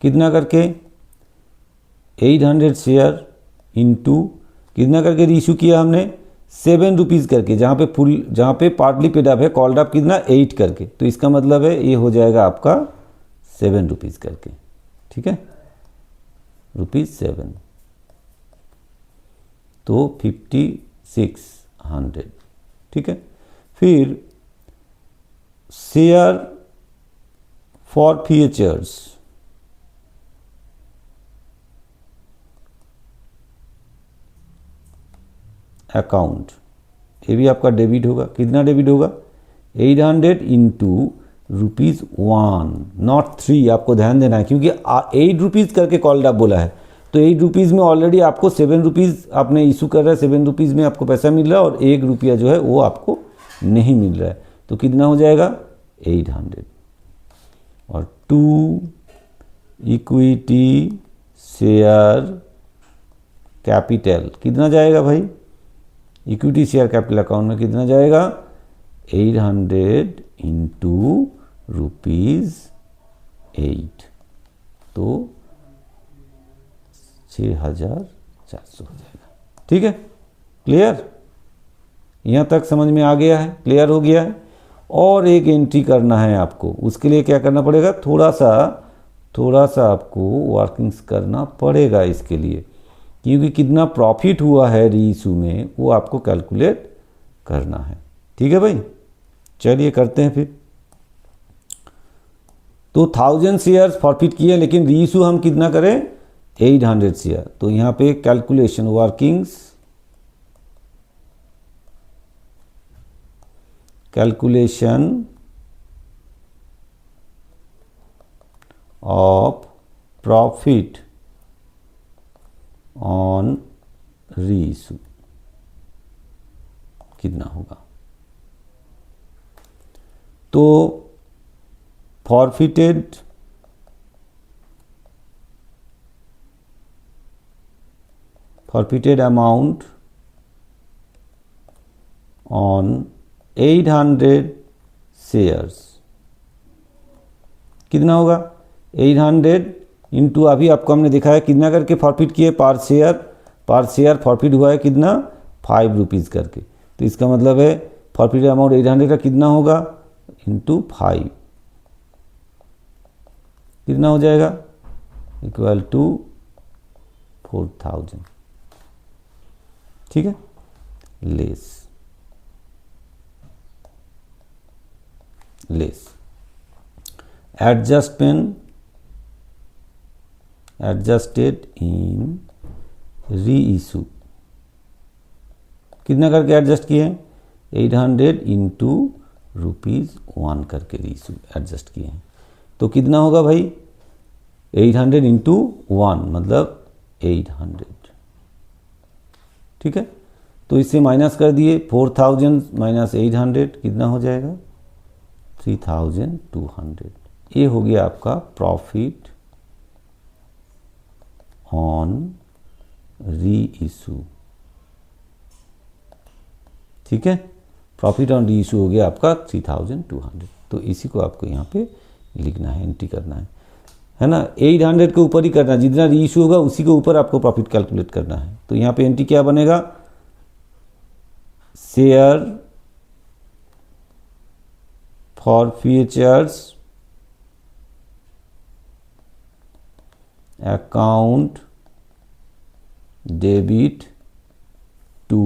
कितना करके, 800 शेयर इंटू कितना करके री इशू किया हमने, ₹7 करके, जहाँ पे पार्टली पेड अप है, कॉल्ड अप कितना 8 करके, तो इसका मतलब है ये हो जाएगा आपका ₹7 करके, ठीक है, ₹7, तो 5600, ठीक है। फिर शेयर फॉर फीचर्स, अकाउंट, ये भी आपका डेबिट होगा। कितना डेबिट होगा? 800 इंटू ₹1, नॉट 3। आपको ध्यान देना है क्योंकि ₹8 करके कॉल्ड आप बोला है, तो ₹8 में ऑलरेडी आपको ₹7 आपने इशू कर रहा है, ₹7 में आपको पैसा मिल रहा है और ₹1 जो है वो आपको नहीं मिल रहा है। तो कितना हो जाएगा? 800। और 2 इक्विटी शेयर कैपिटल कितना जाएगा भाई? इक्विटी शेयर कैपिटल अकाउंट में कितना जाएगा? 800 इंटू ₹8, तो 6400 हो जाएगा। ठीक है, क्लियर? यहाँ तक समझ में आ गया है, क्लियर हो गया है। और एक एंट्री करना है आपको, उसके लिए क्या करना पड़ेगा? थोड़ा सा आपको वर्किंग्स करना पड़ेगा इसके लिए, क्योंकि कितना प्रॉफिट हुआ है रीइशू में वो आपको कैलकुलेट करना है। ठीक है भाई, चलिए करते हैं फिर। तो 1000 शेयर्स प्रॉफिट किए, लेकिन रीइशू हम कितना करें? 800 शेयर। तो यहाँ पे calculation workings, calculation of profit on reissue कितना होगा? तो फॉरफिटेड अमाउंट ऑन 800 शेयर्स कितना होगा? 800 इंटू, अभी आपको हमने दिखाया कितना करके फॉरफिट किए पर शेयर फॉरफिट हुआ है कितना? ₹5 करके। तो इसका मतलब है फॉरफिटेड अमाउंट 800 का कितना होगा? इंटू 5 कितना हो जाएगा? Equal to 4000। ठीक है, लेस एडजस्टेड इन रीइशू कितना करके एडजस्ट किए? 800 इंटू ₹1 करके रीइशू एडजस्ट किए हैं। तो कितना होगा भाई? 800 इंटू 1 मतलब 800। ठीक है, तो इससे माइनस कर दिए, 4000 माइनस 800 कितना हो जाएगा? 3200। ये हो गया आपका प्रॉफिट ऑन रीइशू। ठीक है, प्रॉफिट ऑन रीइशू हो गया आपका 3200। तो इसी को आपको यहाँ पे लिखना है, एंट्री करना है ना। 800 के ऊपर ही करना है, जितना रीइशू होगा उसी के ऊपर आपको प्रॉफिट कैलकुलेट करना है। तो यहाँ पे एंट्री क्या बनेगा? Share forfeiture account debit to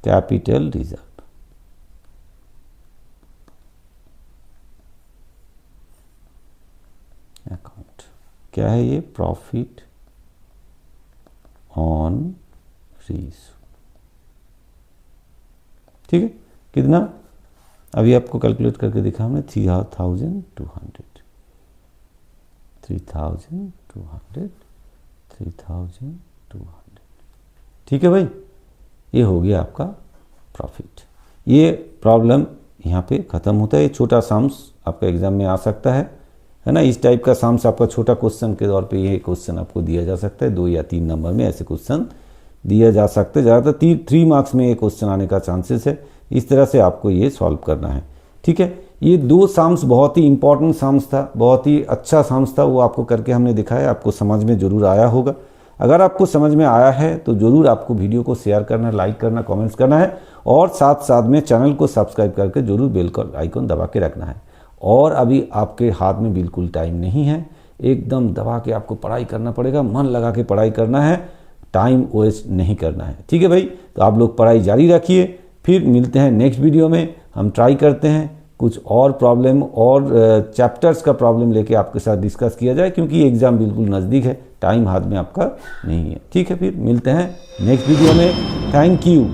capital reserve. Account क्या है ये? Profit on reissue. ठीक है, कितना? अभी आपको कैलकुलेट करके दिखा हमने 3200। 3200। ठीक है भाई, ये हो गया आपका प्रॉफिट। ये प्रॉब्लम यहाँ पे ख़त्म होता है। ये छोटा सम्स आपका एग्जाम में आ सकता है ना। इस टाइप का सम्स आपका छोटा क्वेश्चन के तौर पे ये क्वेश्चन आपको दिया जा सकता है। 2 या 3 नंबर में ऐसे क्वेश्चन दिया जा सकता है। ज़्यादातर 3 मार्क्स में ये क्वेश्चन आने का चांसेस है। इस तरह से आपको ये सॉल्व करना है। ठीक है, ये 2 सम्स बहुत ही इंपॉर्टेंट सम्स था, बहुत ही अच्छा सम्स था, वो आपको करके हमने दिखाया। आपको समझ में ज़रूर आया होगा। अगर आपको समझ में आया है तो ज़रूर आपको वीडियो को शेयर करना, लाइक करना, कमेंट्स करना है और साथ साथ में चैनल को सब्सक्राइब करके ज़रूर बेल का आइकन दबा के रखना है। और अभी आपके हाथ में बिल्कुल टाइम नहीं है, एकदम दबा के आपको पढ़ाई करना पड़ेगा, मन लगा के पढ़ाई करना है, टाइम वेस्ट नहीं करना है। ठीक है भाई, तो आप लोग पढ़ाई जारी रखिए, फिर मिलते हैं नेक्स्ट वीडियो में। हम ट्राई करते हैं कुछ और प्रॉब्लम और चैप्टर्स का प्रॉब्लम लेके आपके साथ डिस्कस किया जाए, क्योंकि एग्ज़ाम बिल्कुल नज़दीक है, टाइम हाथ में आपका नहीं है। ठीक है, फिर मिलते हैं नेक्स्ट वीडियो में। Thank you.